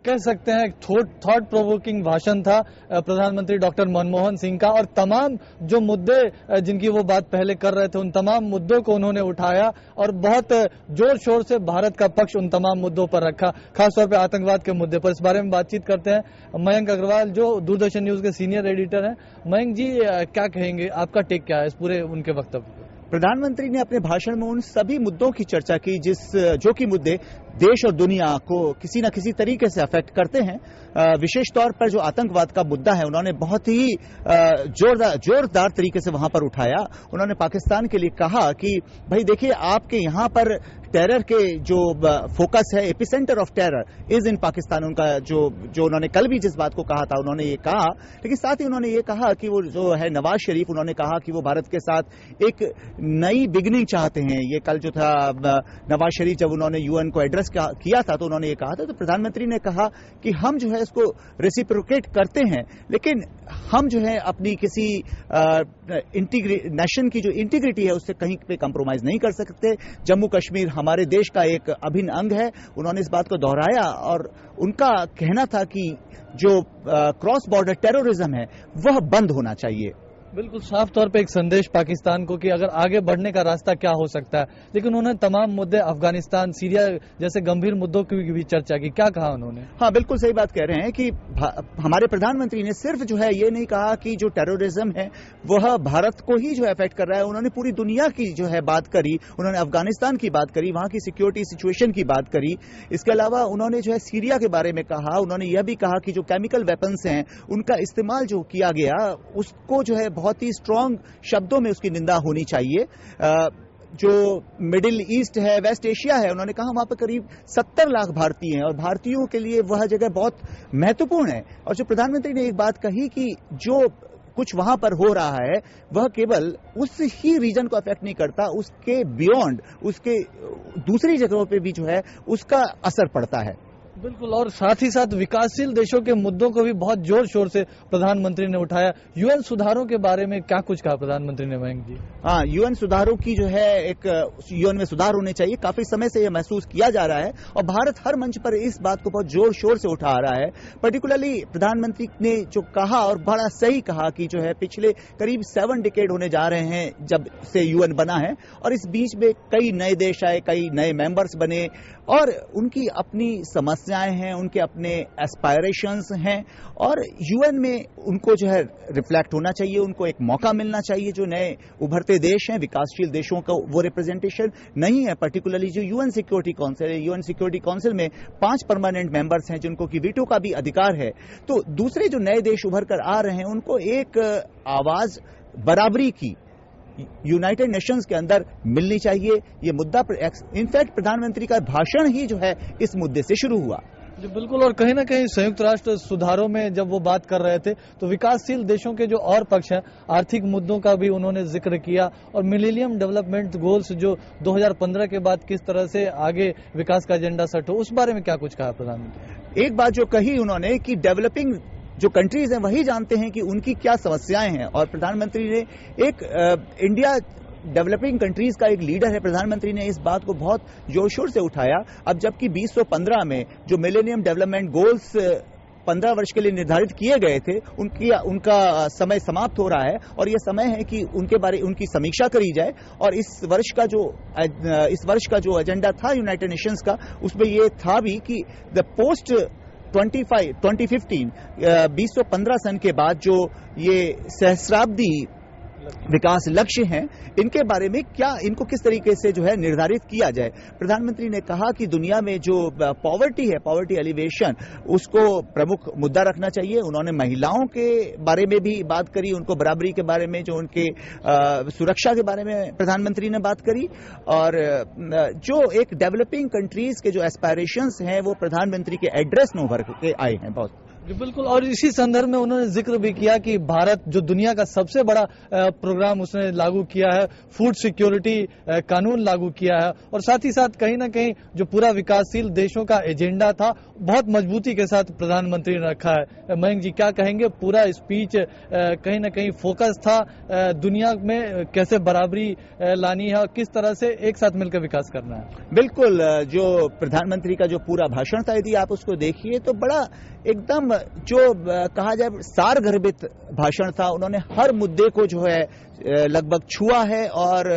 कह सकते हैं थॉट प्रोवोकिंग भाषण था प्रधानमंत्री डॉक्टर मनमोहन सिंह का, और तमाम जो मुद्दे जिनकी वो बात पहले कर रहे थे उन तमाम मुद्दों को उन्होंने उठाया और बहुत जोर शोर से भारत का पक्ष उन तमाम मुद्दों पर रखा, खासतौर पर आतंकवाद के मुद्दे पर। इस बारे में बातचीत करते हैं मयंक अग्रवाल जो दूरदर्शन न्यूज के सीनियर एडिटर हैं। मयंक जी, क्या कहेंगे, आपका टेक क्या है इस पूरे उनके वक्तव्य पर? प्रधानमंत्री ने अपने भाषण में उन सभी मुद्दों की चर्चा की जो कि मुद्दे देश और दुनिया को किसी न किसी तरीके से अफेक्ट करते हैं। विशेष तौर पर जो आतंकवाद का मुद्दा है उन्होंने बहुत ही जोरदार तरीके से वहां पर उठाया। उन्होंने पाकिस्तान के लिए कहा कि भाई देखिए, आपके यहां पर टेरर के जो फोकस है, epicentre of terror is in Pakistan. उनका जो उन्होंने कल भी जिस बात को कहा था उन्होंने ये कहा, लेकिन साथ ही उन्होंने ये कहा कि वो जो है नवाज शरीफ, उन्होंने कहा कि वो भारत के साथ एक नई बिगनिंग चाहते हैं। ये कल जो था नवाज शरीफ जब उन्होंने यूएन को एड्रेस किया था तो उन्होंने ये कहा था। तो प्रधानमंत्री ने कहा कि हम जो है इसको रेसिप्रोकेट करते हैं, लेकिन हम जो है अपनी किसी नेशन की जो इंटीग्रिटी है उससे कहीं पे कंप्रोमाइज नहीं कर सकते। जम्मू कश्मीर हमारे देश का एक अभिन्न अंग है, उन्होंने इस बात को दोहराया। और उनका कहना था कि जो क्रॉस बॉर्डर टेररिज्म है वह बंद होना चाहिए। बिल्कुल साफ तौर पे एक संदेश पाकिस्तान को कि अगर आगे बढ़ने का रास्ता क्या हो सकता है। लेकिन उन्होंने तमाम मुद्दे, अफगानिस्तान, सीरिया जैसे गंभीर मुद्दों की भी चर्चा की। क्या कहा उन्होंने? हाँ, बिल्कुल सही बात कह रहे हैं कि हमारे प्रधानमंत्री ने सिर्फ जो है ये नहीं कहा कि जो टेररिज्म है वह भारत को ही जो अफेक्ट कर रहा है। उन्होंने पूरी दुनिया की जो है बात करी, उन्होंने अफगानिस्तान की बात करी, वहां की सिक्योरिटी सिचुएशन की बात करी। इसके अलावा उन्होंने जो है सीरिया के बारे में कहा। उन्होंने यह भी कहा कि जो केमिकल वेपन्स हैं उनका इस्तेमाल जो किया गया उसको जो है बहुत ही स्ट्रांग शब्दों में उसकी निंदा होनी चाहिए। जो मिडिल ईस्ट है, वेस्ट एशिया है, उन्होंने कहा वहां पर करीब 70 लाख भारतीय हैं और भारतीयों के लिए वह जगह बहुत महत्वपूर्ण है। और जो प्रधानमंत्री ने एक बात कही कि जो कुछ वहां पर हो रहा है वह केवल उस ही रीजन को अफेक्ट नहीं करता, उसके बियॉन्ड, उसके दूसरी जगहों पे भी जो है उसका असर पड़ता है। बिल्कुल, और साथ ही साथ विकासशील देशों के मुद्दों को भी बहुत जोर शोर से प्रधानमंत्री ने उठाया। यूएन सुधारों के बारे में क्या कुछ कहा प्रधानमंत्री ने मयंक जी? हाँ, यूएन सुधारों की जो है एक यूएन में सुधार होने चाहिए, काफी समय से यह महसूस किया जा रहा है और भारत हर मंच पर इस बात को बहुत जोर शोर से उठा रहा है। पर्टिकुलरली प्रधानमंत्री ने जो कहा और बड़ा सही कहा कि जो है पिछले करीब 7 डिकेड होने जा रहे हैं जब से यूएन बना है और इस बीच में कई नए देश आए, कई नए मेंबर्स बने और उनकी अपनी समस्याएं हैं, उनके अपने एस्पायरेशंस हैं और यूएन में उनको जो है रिफ्लेक्ट होना चाहिए, उनको एक मौका मिलना चाहिए। जो नए उभरते देश हैं, विकासशील देशों का वो रिप्रेजेंटेशन नहीं है। पर्टिकुलरली जो यूएन सिक्योरिटी काउंसिल है, यूएन सिक्योरिटी काउंसिल में 5 परमानेंट मेंबर्स हैं जिनको की वीटो का भी अधिकार है। तो दूसरे जो नए देश उभर कर आ रहे हैं उनको एक आवाज बराबरी की यूनाइटेड नेशंस के अंदर मिलनी चाहिए। ये मुद्दा इनफैक्ट प्रधानमंत्री का भाषण ही जो है इस मुद्दे से शुरू हुआ। जी बिल्कुल, और कहीं ना कहीं संयुक्त राष्ट्र सुधारों में जब वो बात कर रहे थे तो विकासशील देशों के जो और पक्ष हैं, आर्थिक मुद्दों का भी उन्होंने जिक्र किया और मिलेनियम डेवलपमेंट गोल्स जो 2015 के बाद किस तरह से आगे विकास का एजेंडा सेट हो, उस बारे में क्या कुछ कहा प्रधानमंत्री? एक बात जो कही उन्होंने कि डेवलपिंग जो कंट्रीज हैं वही जानते हैं कि उनकी क्या समस्याएं हैं और प्रधानमंत्री ने एक इंडिया डेवलपिंग कंट्रीज का एक लीडर है, प्रधानमंत्री ने इस बात को बहुत जोर शोर से उठाया। अब जबकि 2015 में जो मिलेनियम डेवलपमेंट गोल्स 15 वर्ष के लिए निर्धारित किए गए थे उनका समय समाप्त हो रहा है और यह समय है कि उनकी समीक्षा करी जाए और इस वर्ष का जो एजेंडा था यूनाइटेड नेशंस का उसमें यह था भी कि द पोस्ट 2015 सन के बाद जो ये सहस्राब्दी विकास लक्ष्य हैं इनके बारे में क्या, इनको किस तरीके से जो है निर्धारित किया जाए। प्रधानमंत्री ने कहा कि दुनिया में जो पॉवर्टी है, पॉवर्टी एलिवेशन, उसको प्रमुख मुद्दा रखना चाहिए। उन्होंने महिलाओं के बारे में भी बात करी, उनको बराबरी के बारे में, जो उनके सुरक्षा के बारे में प्रधानमंत्री ने बात करी और जो एक डेवलपिंग कंट्रीज के जो एस्पायरेशंस हैं वो प्रधानमंत्री के एड्रेस में उभर के आए हैं बहुत। जी बिल्कुल। और इसी संदर्भ में उन्होंने जिक्र भी किया कि भारत जो दुनिया का सबसे बड़ा प्रोग्राम उसने लागू किया है, फूड सिक्योरिटी कानून लागू किया है, और साथ ही साथ कहीं ना कहीं जो पूरा विकासशील देशों का एजेंडा था बहुत मजबूती के साथ प्रधानमंत्री ने रखा है। मयंक जी क्या कहेंगे, पूरा स्पीच कहीं ना कहीं फोकस था दुनिया में कैसे बराबरी लानी है और किस तरह से एक साथ मिलकर विकास करना है। बिल्कुल, जो प्रधानमंत्री का जो पूरा भाषण था यदि आप उसको देखिए तो बड़ा एकदम जो कहा जाए सारगर्भित भाषण था। उन्होंने हर मुद्दे को जो है लगभग छुआ है और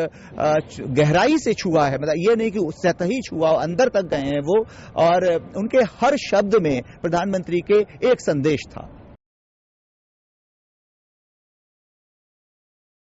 गहराई से छुआ है, मतलब ये नहीं कि सतही छुआ, अंदर तक गए हैं वो, और उनके हर शब्द में प्रधानमंत्री के एक संदेश था।